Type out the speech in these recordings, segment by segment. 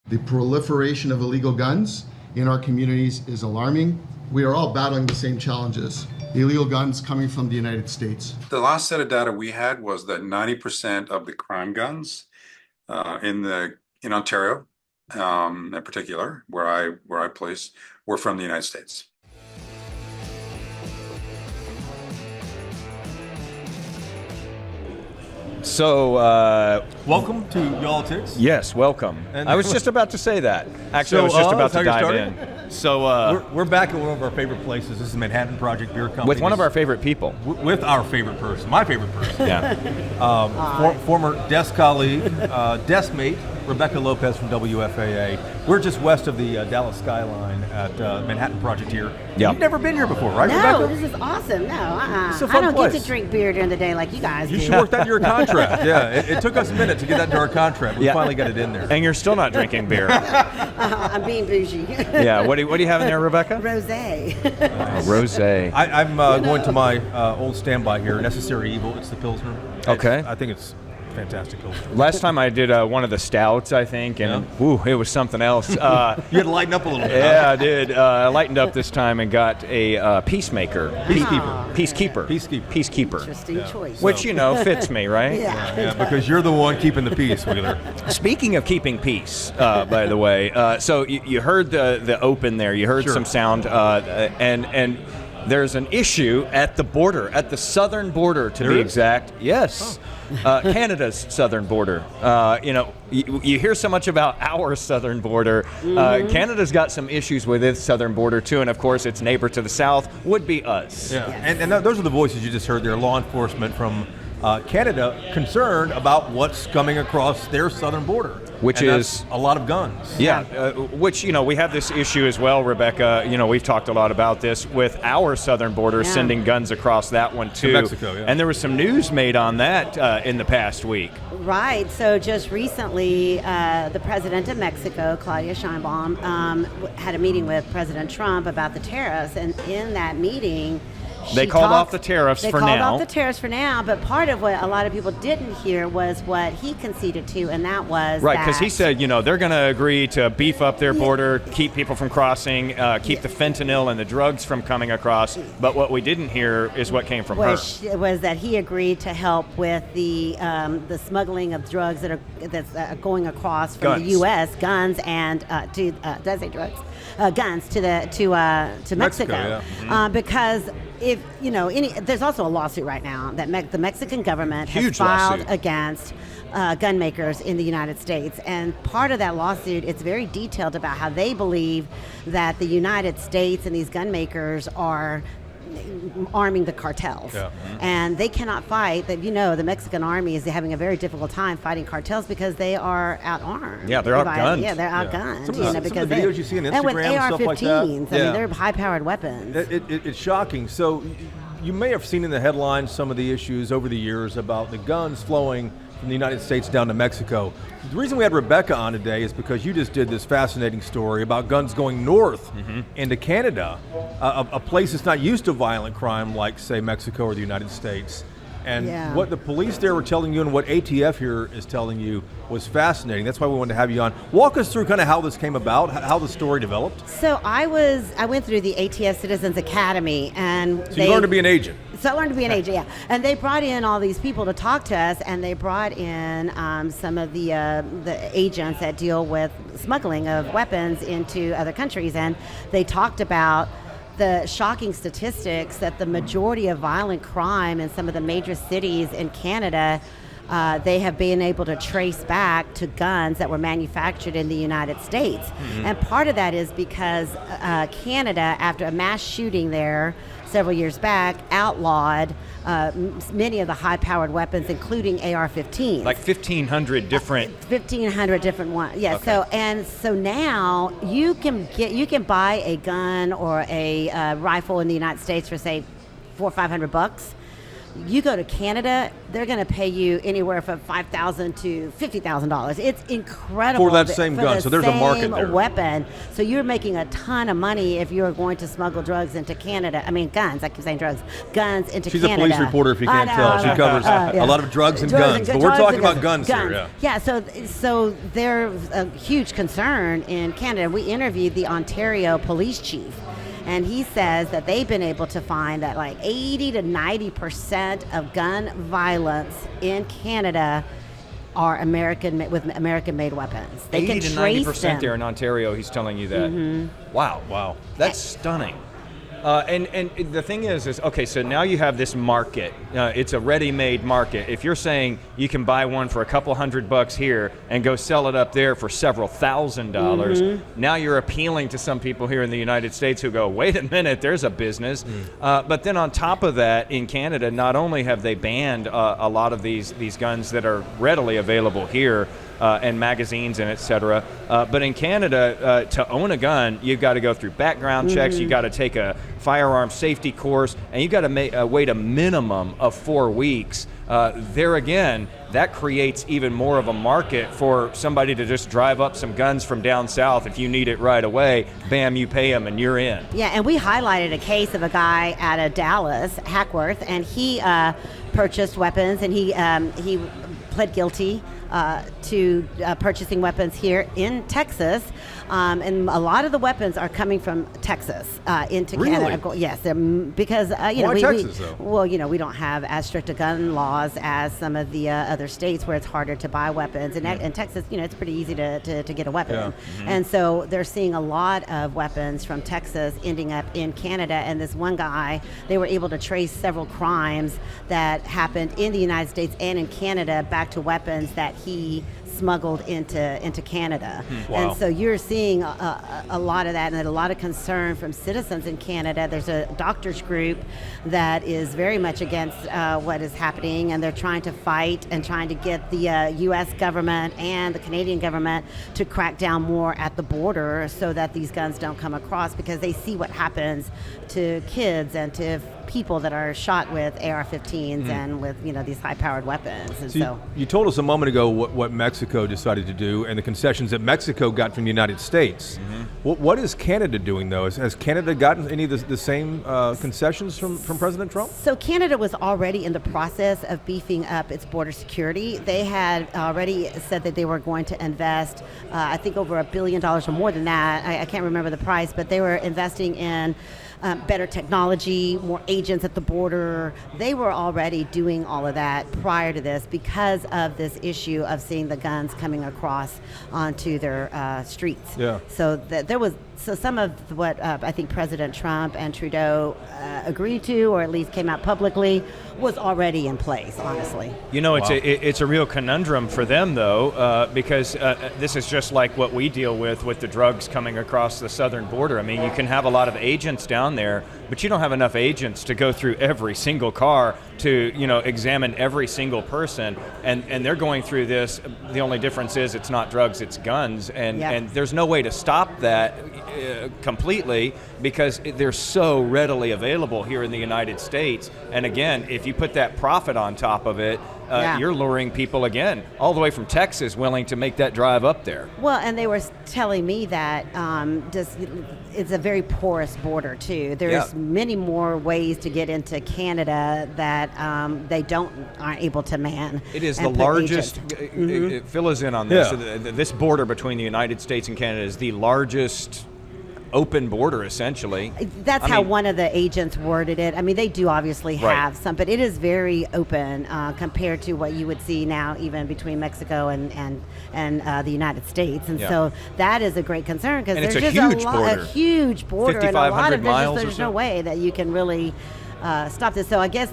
The proliferation of illegal guns in our communities is alarming. We are all battling the same challenges. Illegal guns coming from the United States. The last set of data we had was that 90% of the crime guns in Ontario, in particular, where I place, were from the United States. So, welcome to Yall-itics. yes, welcome. And- I was just about to say that. Actually, I was just about to dive in. So, We're back at one of our favorite places. This is Manhattan Project Beer Company. with one of our favorite people. with our favorite person, my favorite person, Yeah. former desk colleague, desk mate, Rebecca Lopez from WFAA. We're just west of the Dallas skyline at Manhattan Project here. Yeah. You've never been here before, right, No, Rebecca? this is awesome. No, It's a I fun don't place. get to drink beer during the day like you guys You do. should work that into your contract. Yeah, it took us a minute to get that into our contract. We Yeah. finally got it in there. And you're still not drinking beer. I'm being bougie. Yeah. What do you have in there, Rebecca? Rosé. Rosé. I'm going to my old standby here, Necessary Evil. It's the Pilsner. Okay. I think it's fantastic Pilsner. Last time I did one of the stouts, I think, and whew, it was something else. You had to lighten up a little bit. Yeah, I did. I lightened up this time and got a peacemaker. Peacekeeper. Interesting choice. Which, fits me, right? Yeah, because you're the one keeping the peace, Wheeler. Speaking of keeping peace, by the way, so you heard the open there. You heard Sure. some sound, and there's an issue at the border, at the southern border, to There be is? exact. Yes. Canada's southern border. You hear so much about our southern border. Canada's got some issues with its southern border too, and of course, its neighbor to the south would be us. Yeah, and those are the voices you just heard there, law enforcement from Canada concerned about what's coming across their southern border. Which And is- that's a lot of guns. Yeah, which, we have this issue as well, Rebecca. We've talked a lot about this with our southern border, Yeah. sending guns across that one too. Mexico, yeah. And there was some news made on that in the past week. Right. So just recently, the president of Mexico, Claudia Sheinbaum, had a meeting with President Trump about the tariffs, and in that meeting, They she called off talked- the tariffs they for called now. off the tariffs for now, but part of what a lot of people didn't hear was what he conceded to, and that was Right, because he that- said, they're going to agree to beef up their border, keep people from crossing, keep the fentanyl and the drugs from coming across. But what we didn't hear is what came from her. was that he agreed to help with the smuggling of drugs that's going across from Guns. the U.S. guns and did I say drugs? Guns to Mexico, yeah. because if there's also a lawsuit right now that the Mexican government has Huge filed lawsuit. against gun makers in the United States, and part of that lawsuit, it's very detailed about how they believe that the United States and these gun makers are arming the cartels. Yeah. And they cannot fight. The Mexican army is having a very difficult time fighting cartels because they are out-armed. Yeah, they're outgunned. Yeah, they're outgunned. Some of the because videos you see on and with Instagram and stuff like that. AR-15s, I Yeah. mean, they're high-powered weapons. It's shocking. So you may have seen in the headlines some of the issues over the years about the guns flowing from the United States down to Mexico. The reason we had Rebecca on today is because you just did this fascinating story about guns going north into Canada, a place that's not used to violent crime like, say, Mexico or the United States. And Yeah. what the police there were telling you and what ATF here is telling you was fascinating. That's why we wanted to have you on. Walk us through kind of how this came about, how the story developed. So I went through the ATF Citizens Academy, and So you learned to be an agent. So I learned to be an agent, yeah. And they brought in all these people to talk to us, and they brought in some of the agents that deal with smuggling of weapons into other countries, and they talked about the shocking statistics that the majority of violent crime in some of the major cities in Canada, they have been able to trace back to guns that were manufactured in the United States. And part of that is because Canada, after a mass shooting there several years back, outlawed many of the high-powered weapons, including AR-15s. Like 1,500 different. 1,500 different ones. Yeah. Okay. So now you can buy a gun or a rifle in the United States for say $400 or $500. You go to Canada, they're going to pay you anywhere from $5,000 to $50,000. It's incredible For that same gun. So there's a market there. Weapon. So you're making a ton of money if you're going to smuggle drugs into Canada. I mean, guns. I keep saying drugs. Guns into She's Canada. a police reporter, if you can't tell. She covers a lot of drugs and guns. But we're talking about guns here. Yeah. So there's a huge concern in Canada. We interviewed the Ontario police chief. And he says that they've been able to find that like 80 to 90% of gun violence in Canada are with American-made weapons. They 80 can to trace 90% them. there in Ontario. He's telling you that. Wow, that's stunning. And the thing is okay, so now you have this market. It's a ready-made market. If you're saying you can buy one for a couple $100 here and go sell it up there for several $1,000s, now you're appealing to some people here in the United States who go, wait a minute, there's a business. But then on top of that, in Canada, not only have they banned a lot of these guns that are readily available here, and magazines and et cetera. But in Canada, to own a gun, you've got to go through background checks, you've got to take a firearm safety course, and you've got to wait a minimum of 4 weeks. There again, that creates even more of a market for somebody to just drive up some guns from down south. If you need it right away, bam, you pay them and you're in. Yeah, and we highlighted a case of a guy out of Dallas, Hackworth, and he purchased weapons, and he pled guilty to purchasing weapons here in Texas, and a lot of the weapons are coming from Texas into Canada. Yes, because Why Texas, though? Well, we don't have as strict a gun laws as some of the other states where it's harder to buy weapons. And in Texas, it's pretty easy to get a weapon. And so they're seeing a lot of weapons from Texas ending up in Canada. And this one guy, they were able to trace several crimes that happened in the United States and in Canada back to weapons that he smuggled into Canada. Wow. And so you're seeing a lot of that, and a lot of concern from citizens in Canada. There's a doctors group that is very much against what is happening, and they're trying to fight and trying to get the U.S. government and the Canadian government to crack down more at the border so that these guns don't come across, because they see what happens to kids and to people that are shot with AR-15s and with these high-powered weapons. And so you told us a moment ago what Mexico decided to do and the concessions that Mexico got from the United States. What is Canada doing, though? Has Canada gotten any of the same concessions from President Trump? So Canada was already in the process of beefing up its border security. They had already said that they were going to invest, I think, over $1 billion or more than that. I can't remember the price, but they were investing in better technology, more agents at the border. They were already doing all of that prior to this because of this issue of seeing the guns coming across onto their streets. Yeah. So there was some of what I think President Trump and Trudeau agreed to, or at least came out publicly, was already in place, honestly. It's a real conundrum for them, though, because this is just like what we deal with the drugs coming across the southern border. I mean, you can have a lot of agents down there, but you don't have enough agents to go through every single car to examine every single person, and they're going through this. The only difference is it's not drugs, it's guns, and there's no way to stop that completely because they're so readily available here in the United States. And again, if you put that profit on top of it, you're luring people again all the way from Texas willing to make that drive up there. Well, and they were telling me that it's a very porous border too. There's many more ways to get into Canada that they aren't able to man. It is the largest. Fill us in on this. This border between the United States and Canada is the largest open border, essentially. That's how one of the agents worded it. I mean, they do obviously have some, but it is very open compared to what you would see now, even between Mexico and the United States. And so that is a great concern because there's just a huge border, and a lot of there's no way that you can really stop this. So I guess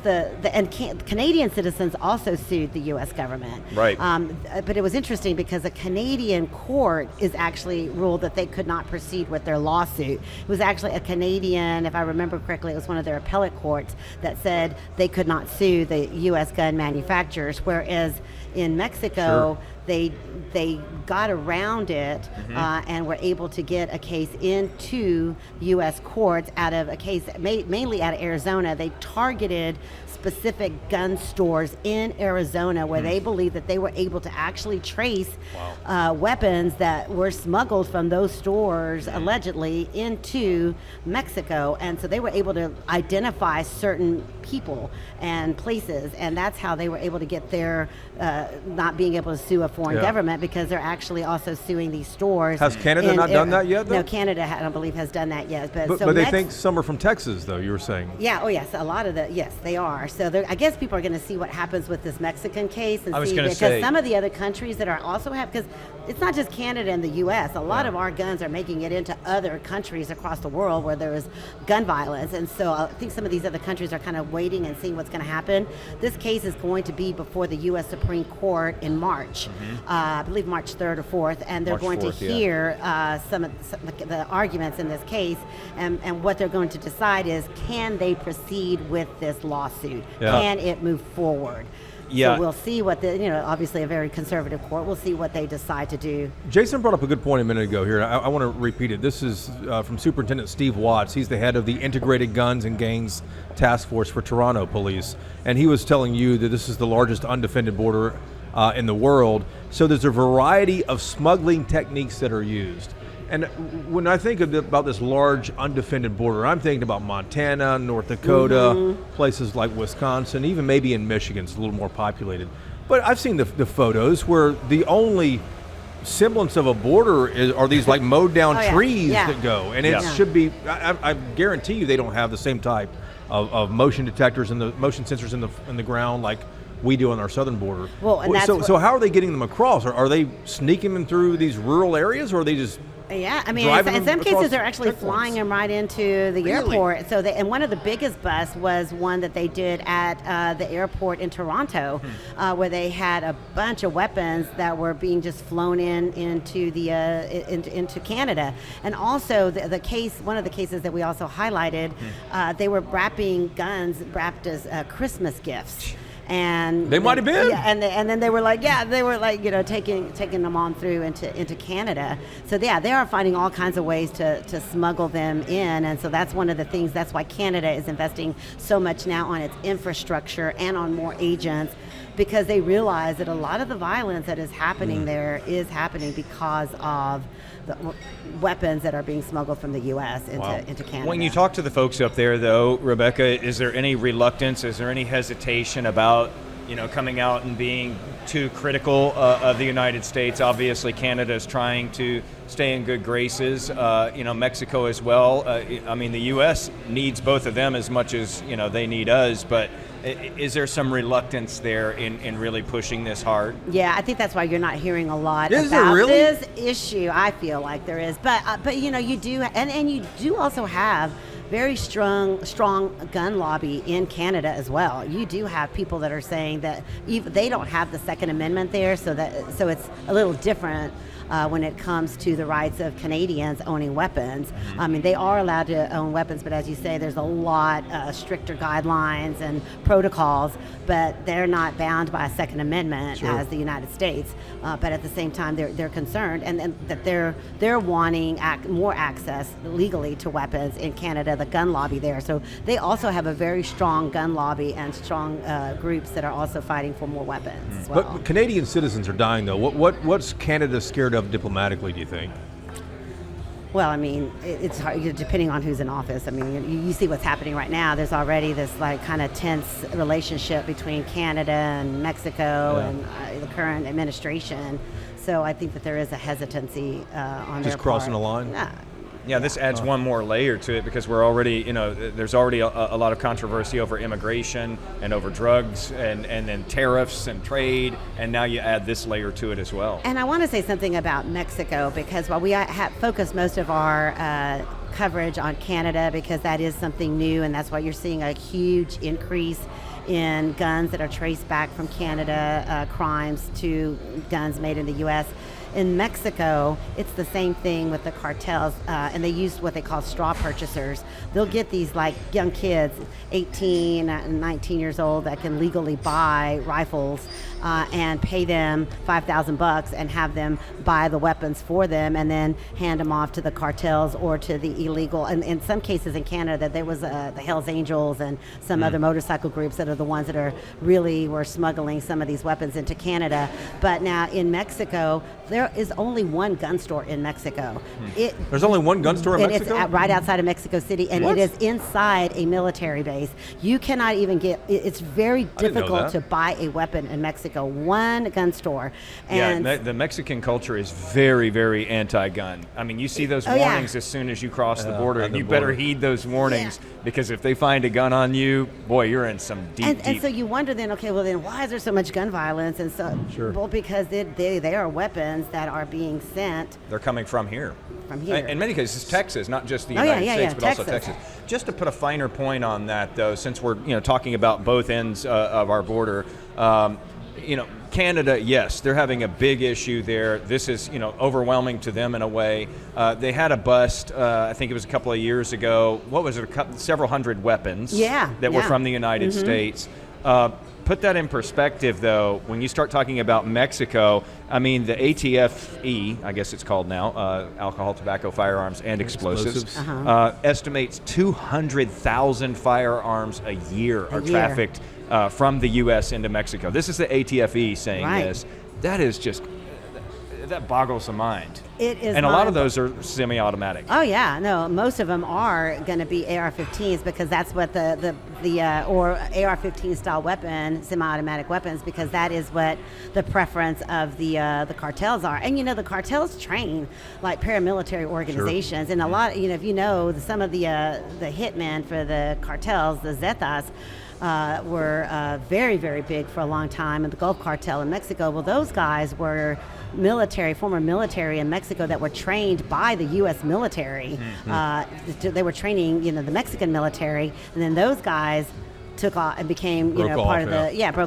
Canadian citizens also sued the U.S. government. Right. But it was interesting because a Canadian court is actually ruled that they could not proceed with their lawsuit. It was actually a Canadian, if I remember correctly, it was one of their appellate courts that said they could not sue the U.S. gun manufacturers, whereas in Mexico, Sure. they got around it and were able to get a case into U.S. courts out of a case mainly out of Arizona. They targeted specific gun stores in Arizona where they believed that they were able to actually trace weapons that were smuggled from those stores allegedly into Mexico, and so they were able to identify certain people and places, and that's how they were able to get their not being able to sue a foreign government, because they're actually also suing these stores. Has Canada not done that yet, though? No, Canada, I don't believe, has done that yet. But they think some are from Texas, though, you were saying. Yeah, oh yes, a lot of yes, they are. So I guess people are going to see what happens with this Mexican case and see, because some of the other countries that are also have, because it's not just Canada and the U.S. A lot of our guns are making it into other countries across the world where there is gun violence, and so I think some of these other countries are kind of waiting and seeing what's going to happen. This case is going to be before the U.S. Supreme Court in March, I believe March 3rd or 4th, and they're going to hear some of the arguments in this case, and what they're going to decide is, can they proceed with this lawsuit? Can it move forward? Yeah. So we'll see what obviously a very conservative court, we'll see what they decide to do. Jason brought up a good point a minute ago here. I want to repeat it. This is from Superintendent Steve Watts. He's the head of the Integrated Guns and Gangs Task Force for Toronto Police. And he was telling you that this is the largest undefended border in the world. So there's a variety of smuggling techniques that are used. And when I think about this large undefended border, I'm thinking about Montana, North Dakota, places like Wisconsin, even maybe in Michigan, it's a little more populated. But I've seen the photos where the only semblance of a border are these like mowed down trees that go. And it should be, I guarantee you they don't have the same type of motion detectors and the motion sensors in the ground like we do on our southern border. Well, and so how are they getting them across? Are they sneaking them through these rural areas, or are they just... Yeah, I mean, in some cases they're actually flying them right into the airport. So and one of the biggest busts was one that they did at the airport in Toronto, where they had a bunch of weapons that were being just flown into the into Canada. And also the case, one of the cases that we also highlighted, they were wrapping guns wrapped as Christmas gifts. And they might have been. Yeah, and then they were like, taking them on through into Canada. So they are finding all kinds of ways to smuggle them in, and so that's one of the things. That's why Canada is investing so much now on its infrastructure and on more agents, because they realize that a lot of the violence that is happening there is happening because of the weapons that are being smuggled from the U.S. into Canada. When you talk to the folks up there, though, Rebecca, is there any reluctance? Is there any hesitation about coming out and being too critical of the United States? Obviously, Canada is trying to stay in good graces. Mexico as well. I mean, the U.S. needs both of them as much as they need us, but is there some reluctance there in really pushing this hard? Yeah, I think that's why you're not hearing a lot about this issue. I feel like there is, but you do, and you do also have very strong gun lobby in Canada as well. You do have people that are saying that they don't have the Second Amendment there, so it's a little different. When it comes to the rights of Canadians owning weapons. I mean, they are allowed to own weapons, but as you say, there's a lot stricter guidelines and protocols, but they're not bound by a Second Amendment as the United States. But at the same time, they're concerned, and that they're wanting more access legally to weapons in Canada, the gun lobby there. So they also have a very strong gun lobby and strong groups that are also fighting for more weapons as well. But Canadian citizens are dying, though. What's Canada scared of diplomatically, do you think? Well, I mean, it's hard, depending on who's in office. I mean, you see what's happening right now. There's already this kind of tense relationship between Canada and Mexico and the current administration. So I think that there is a hesitancy on their part. Just crossing the line? Yeah, this adds one more layer to it, because we're already, there's already a lot of controversy over immigration and over drugs and then tariffs and trade, and now you add this layer to it as well. And I want to say something about Mexico, because while we have focused most of our coverage on Canada, because that is something new, and that's why you're seeing a huge increase in guns that are traced back from Canada, crimes to guns made in the U.S., In Mexico, it's the same thing with the cartels, and they use what they call straw purchasers. They'll get these like young kids, 18 and 19 years old, that can legally buy rifles and pay them $5,000 and have them buy the weapons for them, and then hand them off to the cartels or to the illegal. And in some cases in Canada, there was the Hells Angels and some other motorcycle groups that are the ones that are really were smuggling some of these weapons into Canada. But now in Mexico, there is only one gun store in Mexico. There's only one gun store in Mexico? It's right outside of Mexico City, and What? it is inside a military base. You cannot even it's very didn't know difficult that. to buy a weapon in Mexico. One gun store. Yeah, And the Mexican culture is very, very anti-gun. I mean, you see those Oh, yeah. warnings as soon as you cross the border, at and the you better border. heed those warnings because if they find a gun on you, boy, you're in some deep. And so you wonder then, okay, well then why is there so much gun violence? And so, Sure. well, because they are weapons that are being sent They're coming from here. from here. In many cases, Texas, not just the Oh, yeah, United yeah, States, yeah, but also Texas. Texas. Just to put a finer point on that, though, since we're talking about both ends of our border, Canada, yes, they're having a big issue there. This is overwhelming to them in a way. They had a bust, I think it was a couple of years ago. What was it? Several hundred weapons that were from the United States. Put that in perspective, though, when you start talking about Mexico, I mean, the ATFE, I guess it's called now, alcohol, tobacco, firearms, and explosives, estimates 200,000 firearms a year are trafficked from the U.S. into Mexico. This is the ATFE saying this. That is just, that boggles the mind. It is, and a lot of those are semi-automatic. Oh yeah, no, most of them are going to be AR-15s because that's what the or AR-15 style weapon, semi-automatic weapons, because that is what the preference of the cartels are. And the cartels train like paramilitary organizations, and a lot. If some of the hitmen for the cartels, the Zetas. Were very, very big for a long time in the Gulf Cartel in Mexico. Well, those guys were former military in Mexico that were trained by the U.S. military. They were training, the Mexican military, and then those guys took off and became, broke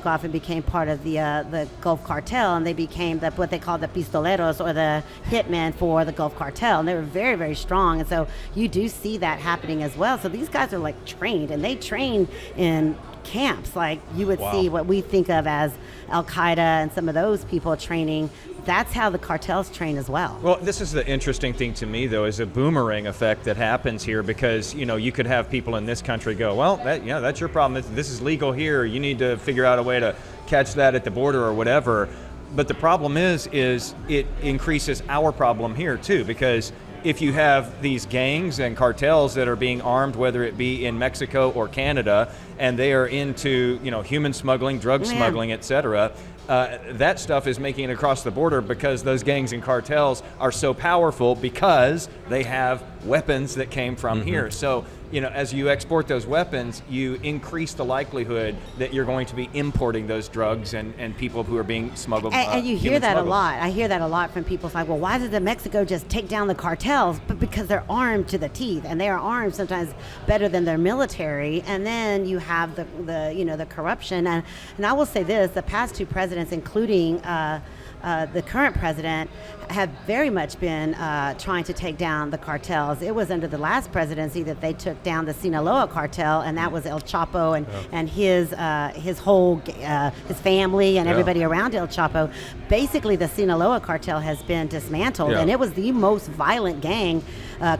off and became part of the Gulf Cartel, and they became what they call the pistoleros, or the hitmen for the Gulf Cartel, and they were very, very strong. And so you do see that happening as well. So these guys are like trained, and they train in camps like you would see what we think of as Al-Qaeda and some of those people training. That's how the cartels train as well. Well, this is the interesting thing to me, though, is a boomerang effect that happens here because, you could have people in this country go, well, that's your problem. This is legal here. You need to figure out a way to catch that at the border or whatever. But the problem is it increases our problem here, too, because if you have these gangs and cartels that are being armed, whether it be in Mexico or Canada, and they are into, human smuggling, drug smuggling, et cetera, that stuff is making it across the border because those gangs and cartels are so powerful because they have weapons that came from here. So, as you export those weapons, you increase the likelihood that you're going to be importing those drugs and people who are being smuggled. And you hear that a lot. I hear that a lot from people. It's like, well, why doesn't Mexico just take down the cartels? But because they're armed to the teeth, and they are armed sometimes better than their military. And then you have the corruption. And I will say this: the past two presidents, including the current president, have very much been trying to take down the cartels. It was under the last presidency that they took down the Sinaloa cartel, and that was El Chapo and his whole his family and everybody around El Chapo. Basically, the Sinaloa cartel has been dismantled, and it was the most violent gang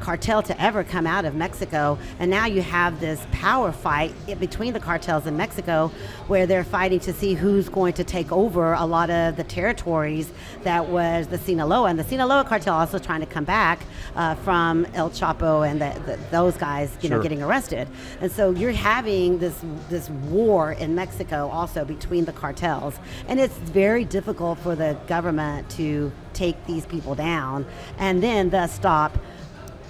cartel to ever come out of Mexico. And now you have this power fight between the cartels in Mexico, where they're fighting to see who's going to take over a lot of the territories that was the Sinaloa. And the Sinaloa cartel also trying to come back from El Chapo and those guys, getting arrested. And so you're having this war in Mexico also between the cartels. And it's very difficult for the government to take these people down and then thus stop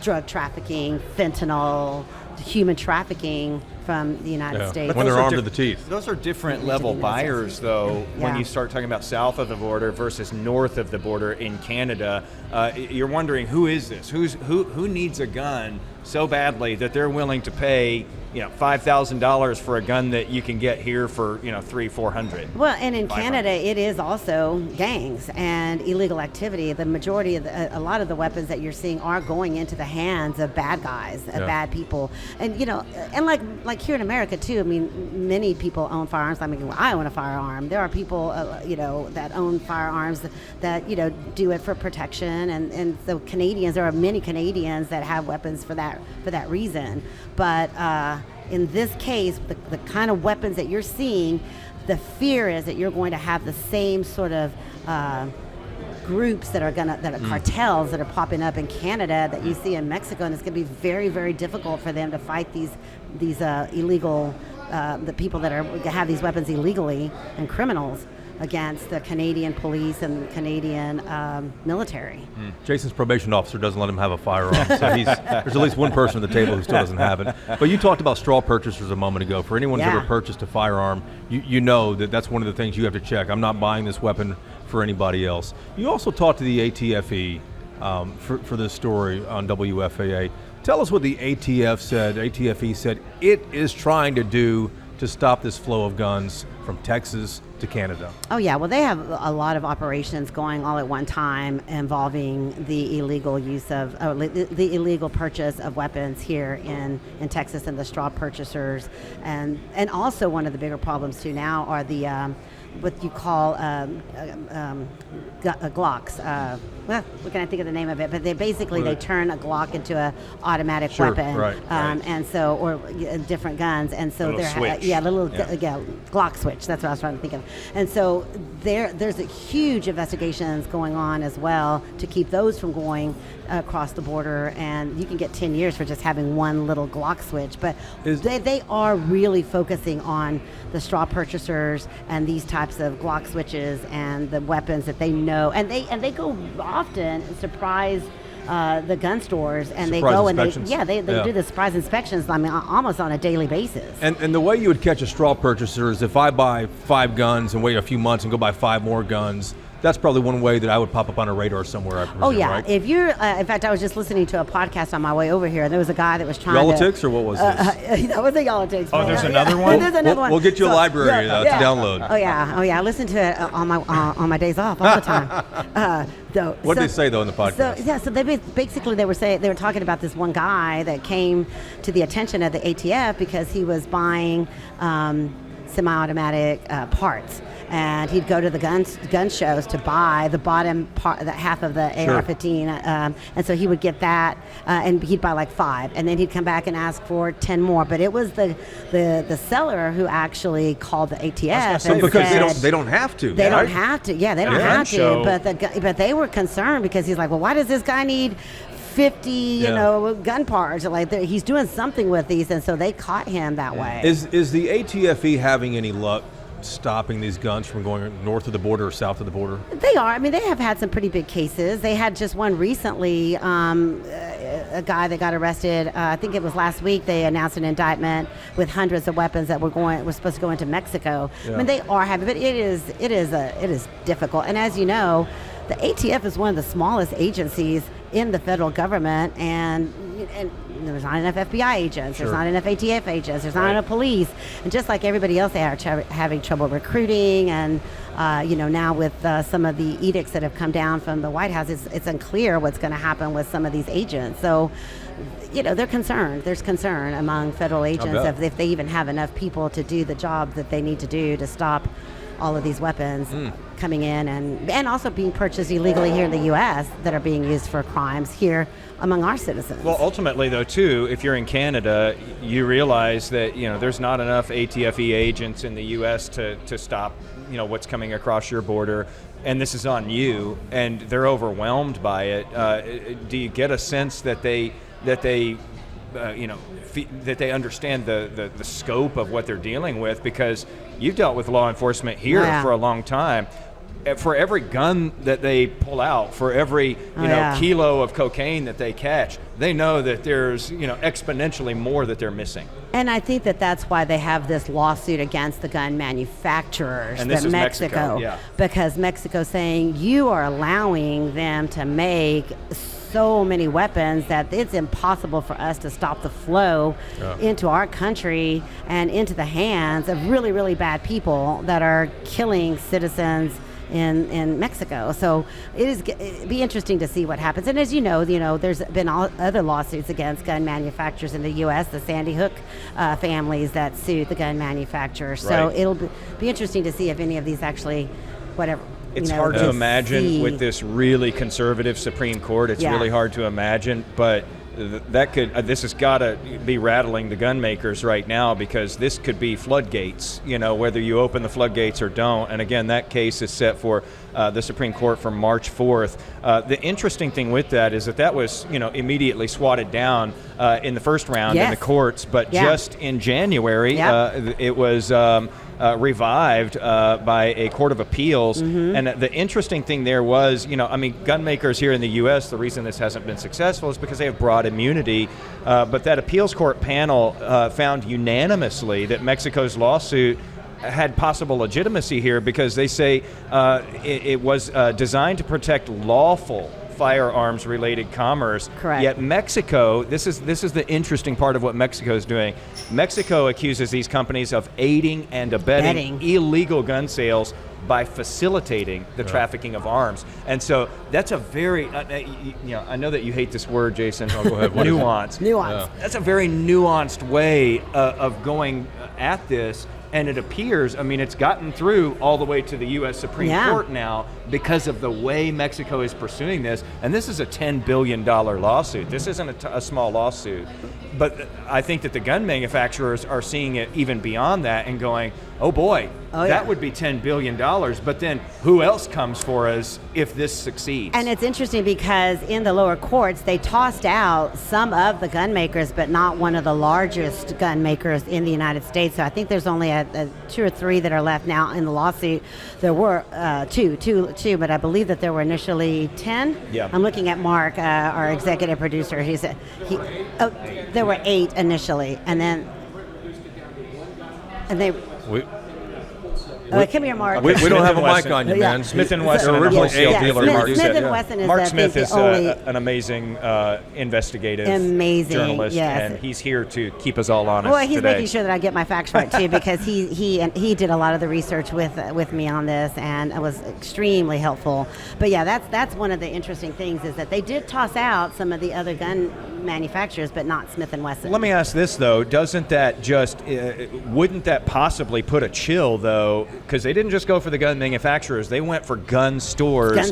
drug trafficking, fentanyl, human trafficking from the United States. When they're those are armed to the teeth. Those are different level buyers, though, when Yeah. you start talking about south of the border versus north of the border in Canada. You're wondering, who is this? Who needs a gun so badly that they're willing to pay, $5,000 for a gun that you can get here for, $300-400? Well, and in Canada, it is also gangs and illegal activity. The majority of a lot of the weapons that you're seeing are going into the hands of bad guys, bad people, and and like here in America too. I mean, many people own firearms. I mean, I own a firearm. There are people, that own firearms that do it for protection, and so Canadians. There are many Canadians that have weapons for that reason, but. In this case, the kind of weapons that you're seeing, the fear is that you're going to have the same sort of groups that are cartels that are popping up in Canada that you see in Mexico, and it's going to be very, very difficult for them to fight these illegal, the people that have these weapons illegally, and criminals against the Canadian police and Canadian military. Jason's probation officer doesn't let him have a firearm, so there's at least one person at the table who still doesn't have it. But you talked about straw purchasers a moment ago. For anyone who's ever purchased a firearm, you know that's one of the things you have to check. I'm not buying this weapon for anybody else. You also talked to the ATFE for this story on WFAA. Tell us what the ATFE said it is trying to do to stop this flow of guns from Texas to Canada. Oh yeah, well they have a lot of operations going all at one time involving the illegal use of the illegal purchase of weapons here in Texas, and the straw purchasers, and also one of the bigger problems too now are the what you call Glocks. Well, what can I think of the name of it? But they turn a Glock into an automatic weapon, right. And so or different guns, and so Glock switch. That's what I was trying to think of. And so there's a huge investigations going on as well to keep those from going across the border, and you can get 10 years for just having one little Glock switch. But they are really focusing on the straw purchasers and these types of Glock switches and the weapons that they know, and they go often surprise the gun stores, and they go and they do the surprise inspections. I mean, almost on a daily basis. And the way you would catch a straw purchaser is if I buy 5 guns and wait a few months and go buy 5 more guns. That's probably one way that I would pop up on a radar somewhere, I presume, Oh, yeah. right? If you're, in fact, I was just listening to a podcast on my way over here, and there was a guy that was trying Yall-itics, or what was this? That was a yall-itics. Oh, there's another one? There's another one. We'll get you a library to download. Oh, yeah. I listen to it on my days off all the time. What did they say, though, in the podcast? So they were talking about this one guy that came to the attention of the ATF because he was buying semi-automatic parts. And he'd go to the gun shows to buy the bottom part, the half of the AR-15, and so he would get that, and he'd buy like 5, and then he'd come back and ask for 10 more. But it was the seller who actually called the ATF and because said, they don't have to. They don't have to. Yeah, they don't have to. So, but they were concerned because he's like, well, why does this guy need 50, gun parts? Like he's doing something with these, and so they caught him that way. Is the ATFE having any luck stopping these guns from going north of the border or south of the border? They are. I mean, they have had some pretty big cases. They had just one recently, a guy that got arrested. I think it was last week. They announced an indictment with hundreds of weapons that were supposed to go into Mexico. Yeah. I mean, they are having, but it is difficult. And as you know, the ATF is one of the smallest agencies in the federal government, and there's not enough FBI agents, there's not enough ATF agents, there's not enough police, and just like everybody else, they are having trouble recruiting, and now with some of the edicts that have come down from the White House, it's unclear what's going to happen with some of these agents. So, they're concerned. There's concern among federal agents if they even have enough people to do the job that they need to do to stop all of these weapons coming in and also being purchased illegally here in the U.S. that are being used for crimes here among our citizens. Well, ultimately, though, too, if you're in Canada, you realize that, there's not enough ATFE agents in the U.S. to stop, what's coming across your border, and this is on you, and they're overwhelmed by it. Do you get a sense that they understand the scope of what they're dealing with? Because you've dealt with law enforcement here for a long time. for every gun that they pull out, for every kilo of cocaine that they catch, they know that there's exponentially more that they're missing. And I think that that's why they have this lawsuit against the gun manufacturers, and this is Mexico, because Mexico's saying you are allowing them to make so many weapons that it's impossible for us to stop the flow into our country and into the hands of really, really bad people that are killing citizens in Mexico. So it'd be interesting to see what happens. And as you know, there's been other lawsuits against gun manufacturers in the U.S., the Sandy Hook families that sued the gun manufacturers. So it'll be interesting to see if any of these actually, whatever. It's hard to imagine with this really conservative Supreme Court. It's really hard to imagine, but that could this has got to be rattling the gun makers right now, because this could be floodgates, whether you open the floodgates or don't. And again, that case is set for the Supreme Court for March 4th. The interesting thing with that is that was immediately swatted down in the first round in the courts, but just in January it was revived by a court of appeals. And the interesting thing there was, gun makers here in the U.S., the reason this hasn't been successful is because they have broad immunity. But that appeals court panel found unanimously that Mexico's lawsuit had possible legitimacy here, because they say it was designed to protect lawful firearms related commerce. Correct. Yet Mexico, this is the interesting part of what Mexico is doing. Mexico accuses these companies of aiding and abetting illegal gun sales by facilitating the trafficking of arms. And so that's a very, I know that you hate this word, Jason. Oh, go ahead. Nuance. That's a very nuanced way of going at this. And it appears, it's gotten through all the way to the U.S. Supreme Court now because of the way Mexico is pursuing this. And this is a $10 billion lawsuit. This isn't a small lawsuit. But I think that the gun manufacturers are seeing it even beyond that and going, oh boy, that would be $10 billion. But then who else comes for us if this succeeds? And it's interesting because in the lower courts, they tossed out some of the gun makers, but not one of the largest gun makers in the United States. So I think there's only two or three that are left now in the lawsuit. There were two, but I believe that there were initially 10. Yeah. I'm looking at Mark, our executive producer. He said there were 8 initially, and they. Come here, Mark. We don't have a mic on you, man. Smith & Wesson, They're originally a dealer. Smith & Wesson is Mark Smith is only an amazing investigative journalist, and he's here to keep us all honest. Well, he's today. making sure that I get my facts right too, because he did a lot of the research with me on this, and it was extremely helpful. But yeah, that's one of the interesting things is that they did toss out some of the other gun manufacturers, but not Smith & Wesson. Let me ask this though: doesn't that just wouldn't that possibly put a chill though? Because they didn't just go for the gun manufacturers; they went for gun stores,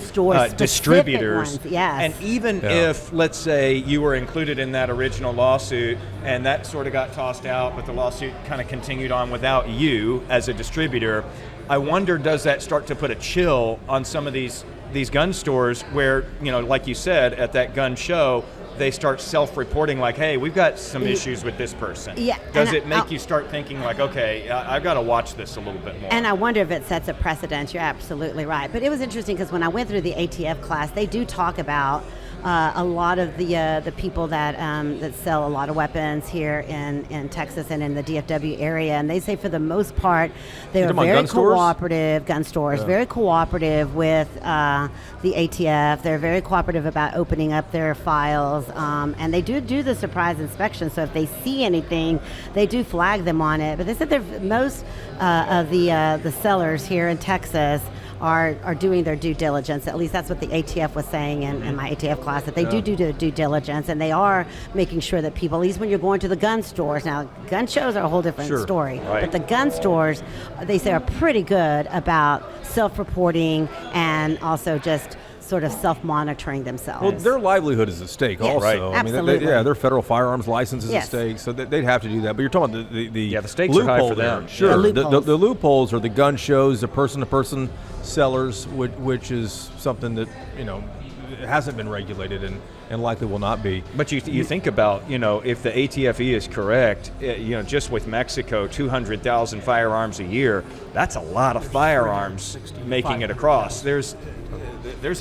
distributors. Ones, yes. And even if, let's say, you were included in that original lawsuit, and that sort of got tossed out, but the lawsuit kind of continued on without you as a distributor, I wonder, does that start to put a chill on some of these gun stores where, like you said, at that gun show, they start self-reporting like, hey, we've got some issues with this person. Yeah. Does it make you start thinking like, okay, I've got to watch this a little bit more? And I wonder if it sets a precedent. You're absolutely right. But it was interesting because when I went through the ATF class, they do talk about a lot of the people that sell a lot of weapons here in Texas and in the DFW area, and they say for the most part they are very cooperative. Gun stores, very cooperative with the ATF. They're very cooperative about opening up their files, and they do the surprise inspection. So if they see anything, they do flag them on it. But they said most of the sellers here in Texas are doing their due diligence. At least that's what the ATF was saying in my ATF class, that they do their due diligence, and they are making sure that people, at least when you're going to the gun stores, now gun shows are a whole different story, but the gun stores, they say, are pretty good about self-reporting and also just sort of self-monitoring themselves. Well, their livelihood is at stake also. Right. Absolutely. Their federal firearms license is at stake, so they'd have to do that. But you're talking about the stakes are high for them. Sure. The loopholes are the gun shows, the person-to-person sellers, which is something that hasn't been regulated, and and likely will not be. But you think about, if the ATFE is correct, just with Mexico, 200,000 firearms a year, that's a lot of firearms making it across. There's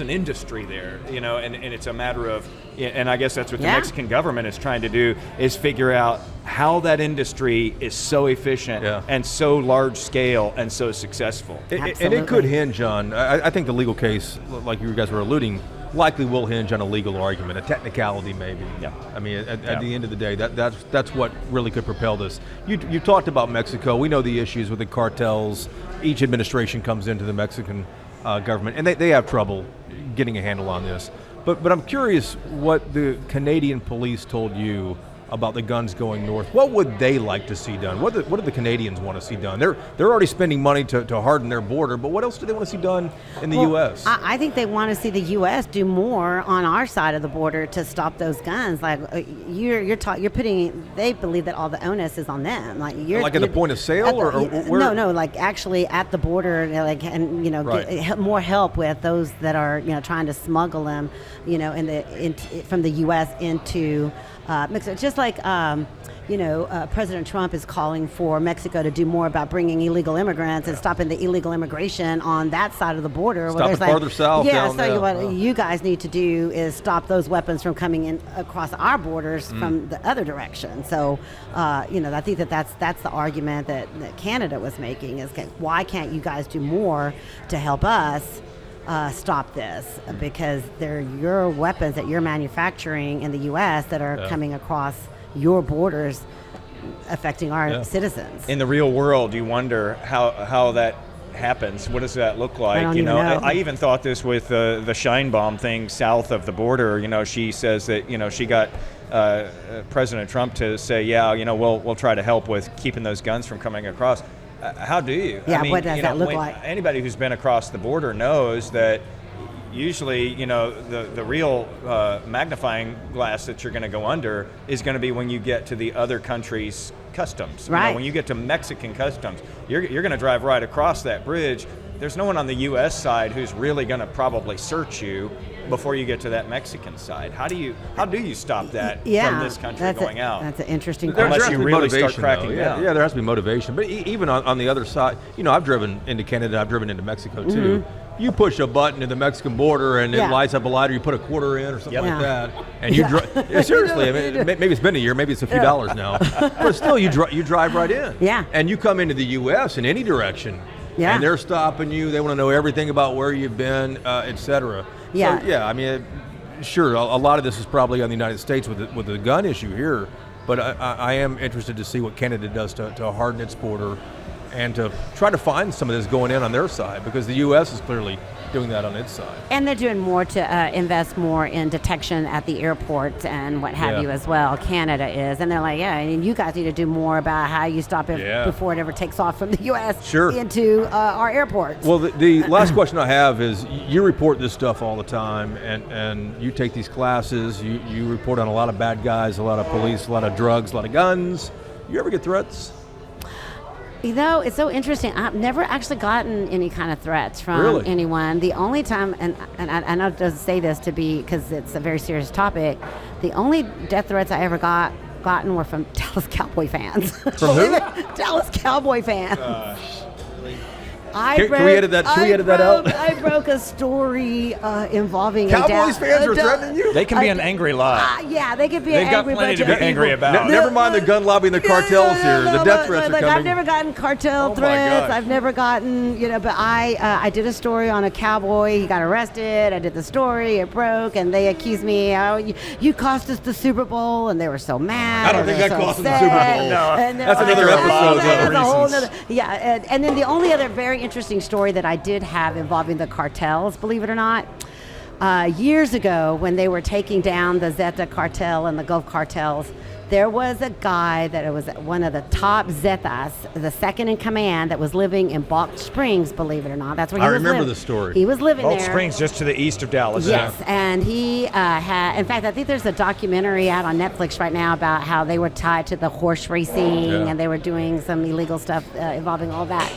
an industry there, and it's a matter of, and I guess that's what the Mexican government is trying to do, is figure out how that industry is so efficient and so large scale and so successful. And it could hinge on, I think the legal case, like you guys were alluding, likely will hinge on a legal argument, a technicality maybe. Yeah. I mean, at the end of the day, that's what really could propel this. You talked about Mexico. We know the issues with the cartels. Each administration comes into the Mexican government, and they have trouble getting a handle on this. But I'm curious what the Canadian police told you about the guns going north. What would they like to see done? What do the Canadians want to see done? They're already spending money to harden their border, but what else do they want to see done in the U.S.? I think they want to see the U.S. do more on our side of the border to stop those guns. Like you're putting, they believe that all the onus is on them. Like at the point of sale, or where? No, like actually at the border, and get more help with those that are trying to smuggle them, from the U.S. into Mexico. Just like President Trump is calling for Mexico to do more about bringing illegal immigrants and stopping the illegal immigration on that side of the border. Stop it farther south. Yeah, so what you guys need to do is stop those weapons from coming in across our borders from the other direction. So, I think that's the argument that Canada was making is, why can't you guys do more to help us stop this? Because they're your weapons that you're manufacturing in the U.S. that are coming across your borders, affecting our citizens. In the real world, you wonder how that happens. What does that look like? I even thought this with the Shine Bomb thing south of the border. She says that she got President Trump to say, we'll try to help with keeping those guns from coming across. How do you? Yeah, what does that look like? Anybody who's been across the border knows that usually, the real magnifying glass that you're going to go under is going to be when you get to the other country's customs. Right. When you get to Mexican customs, you're going to drive right across that bridge. There's no one on the U.S. side who's really going to probably search you before you get to that Mexican side. How do you stop that from this country going out? That's an interesting There question. Unless you really start cracking down. Yeah, there has to be motivation. But even on the other side, I've driven into Canada, I've driven into Mexico too. You push a button at the Mexican border and it lights up a light, or you put a quarter in or something like that, and you drive. Seriously, maybe it's been a year, maybe it's a few dollars now, but still, you drive right in. Yeah. And you come into the U.S. in any direction. Yeah. And they're stopping you. They want to know everything about where you've been, et cetera. Yeah. So, I mean, sure, a lot of this is probably on the United States with the gun issue here, but I am interested to see what Canada does to harden its border and to try to find some of this going in on their side, because the U.S. is clearly doing that on its side. And they're doing more to invest more in detection at the airports and what have you as well. Canada is. And they're like, and you guys need to do more about how you stop it before it ever takes off from the U.S. into our airports. Well, the last question I have is, you report this stuff all the time, and you take these classes, you report on a lot of bad guys, a lot of police, a lot of drugs, a lot of guns. You ever get threats? It's so interesting. I've never actually gotten any kind of threats from anyone. The only time, and I know it doesn't say this to be, because it's a very serious topic, the only death threats I ever gotten were from Dallas Cowboy fans. From who? Dallas Cowboy fans. Can we edit that out? I broke a story involving Cowboys fans are threatening you? They can be an angry lot. Yeah, they can be They've angry. got plenty to be angry about. Never mind the gun lobby and the cartels here. The death threats are coming. I've never gotten cartel threats. gosh. I've never gotten, but I did a story on a cowboy. He got arrested. I did the story. It broke, and they accused me. You cost us the Super Bowl, and they were so mad. I don't think that cost us the Super Bowl. No, that's another episode. That's a whole nother, and then the only other very interesting story that I did have involving the cartels, believe it or not, years ago when they were taking down the Zeta cartel and the Gulf cartels, there was a guy that was one of the top Zetas, the second in command, that was living in Balch Springs, believe it or not. That's where he was living. I remember the story. He was living there. Balch Springs, just to the east of Dallas. Yes, and he had, in fact, I think there's a documentary out on Netflix right now about how they were tied to the horse racing and they were doing some illegal stuff involving all that.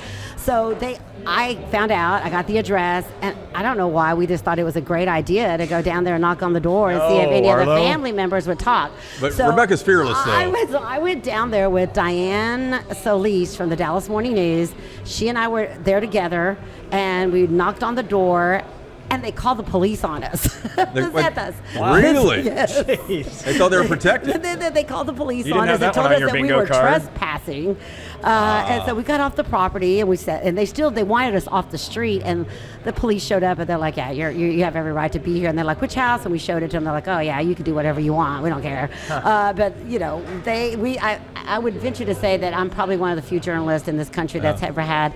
So I found out, I got the address, and I don't know why, we just thought it was a great idea to go down there and knock on the door and see if any of the Arlo. family members would talk. But Rebecca's fearless, though. I went down there with Diane Solis from the Dallas Morning News. She and I were there together, and we knocked on the door, and they called the police on us. Sent us. Really? Yes. Jeez. They thought they were protected. They called the police You on didn't us have and that told one on us your that we bingo were card? trespassing. And so we got off the property, and we said, and they wanted us off the street, and the police showed up, and they're like, yeah, you have every right to be here. And they're like, which house? And we showed it to them. They're like, oh yeah, you can do whatever you want. We don't care. But you know, I would venture to say that I'm probably one of the few journalists in this country that's ever had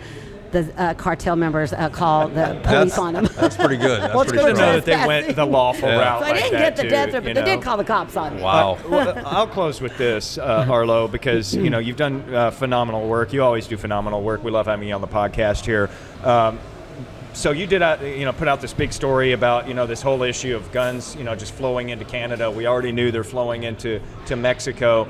the cartel members call the police on them. That's pretty good. That's Well, it's pretty good to know strong. that they went the lawful route So I like didn't that get the too, death threat, but you they did know? call the cops on me. Wow. Well, I'll close with this, Arlo, because you know you've done phenomenal work. You always do phenomenal work. We love having you on the podcast here. So you did, put out this big story about this whole issue of guns, just flowing into Canada. We already knew they're flowing into Mexico.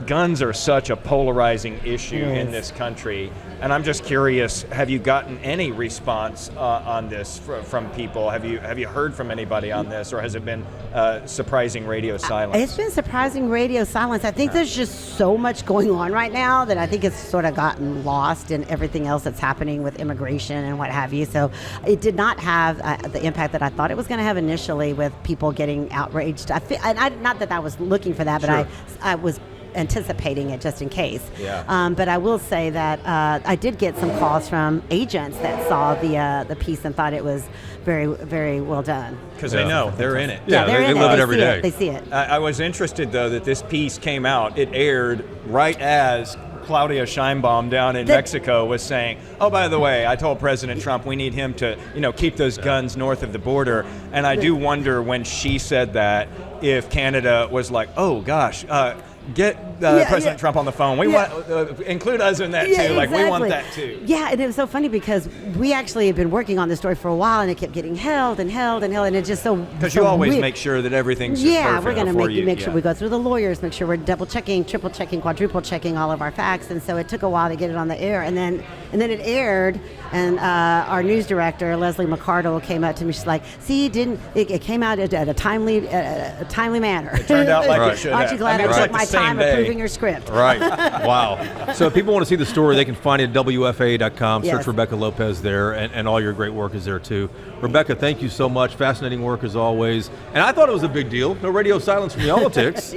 Guns are such a polarizing issue in this country, and I'm just curious: have you gotten any response on this from people? Have you heard from anybody on this, or has it been surprising radio silence? It's been surprising radio silence. I think there's just so much going on right now that I think it's sort of gotten lost in everything else that's happening with immigration and what have you. So it did not have the impact that I thought it was going to have initially, with people getting outraged. Not that I was looking for that, but Sure. I was anticipating it just in case. Yeah. But I will say that I did get some calls from agents that saw the piece and thought it was very, very well done. Because they know they're in it. Yeah, they're they in live it They every see day. They see it. I was interested, though, that this piece came out. It aired right as Claudia Sheinbaum down in Mexico was saying, oh, by the way, I told President Trump we need him to, keep those guns north of the border. And I do wonder, when she said that, if Canada was like, oh, gosh, get President Trump on the phone. We want include us in that too. Like, we want that too. Yeah, and it was so funny because we actually have been working on this story for a while, and it kept getting held, and it's just so. Because so you always weird. make sure that everything's just perfect we're going to before make sure we go through the lawyers, make sure we're double checking, triple checking, quadruple checking all of our facts, and so it took a while to get it on the air, and then it aired, and our news director Leslie McCardle came up to me. She's like, "See, it came out at a timely manner. It turned out like it should Aren't have. you glad I mean, I it was took like the my same time day. approving your script?" Right. Wow. So if people want to see the story, they can find it at WFAA.com. Search Yes. Rebecca Lopez there, and all your great work is there too. Rebecca, thank you so much. Fascinating work as always. And I thought it was a big deal. No radio silence from yall-itics.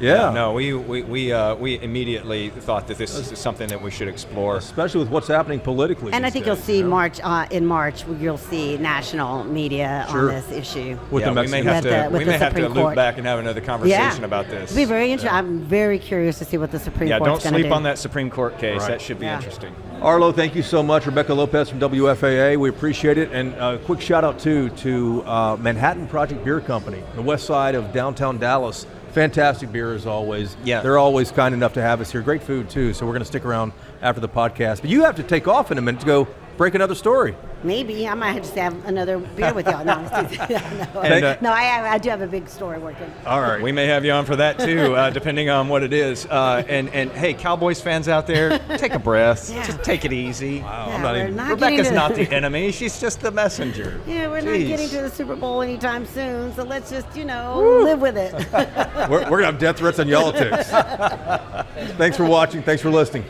Yeah. No, we immediately thought that this is something that we should explore. Especially with what's happening politically. And I these think days, you'll see you know? in March you'll see national media Sure. on this issue. With the we may Mexican. have to With the Supreme loop Court. back and have another conversation about this. It'll be very interesting. I'm very curious to see what the Supreme Yeah, Court's don't going to do. sleep on that Supreme Court case. Right. That should be Yeah. interesting. Arlo, thank you so much. Rebecca Lopez from WFAA. We appreciate it. And a quick shout out too to Manhattan Project Beer Company, the west side of downtown Dallas. Fantastic beer as always. Yeah. They're always kind enough to have us here. Great food too. So we're going to stick around after the podcast. But you have to take off in a minute to go break another story. Maybe I might just have another beer with y'all. No, I'm just kidding. No, And, no, I do have a big story working. All right. We may have you on for that too, depending on what it is. And hey, Cowboys fans out there, take a breath. Yeah. Just take it easy. Wow, Yeah, I'm not we're even. not Rebecca's getting to- not the enemy. She's just the messenger. Yeah, we're not Jeez. getting to the Super Bowl anytime soon, so let's just live with it. We're going to have death threats on yall-itics. Thanks for watching. Thanks for listening.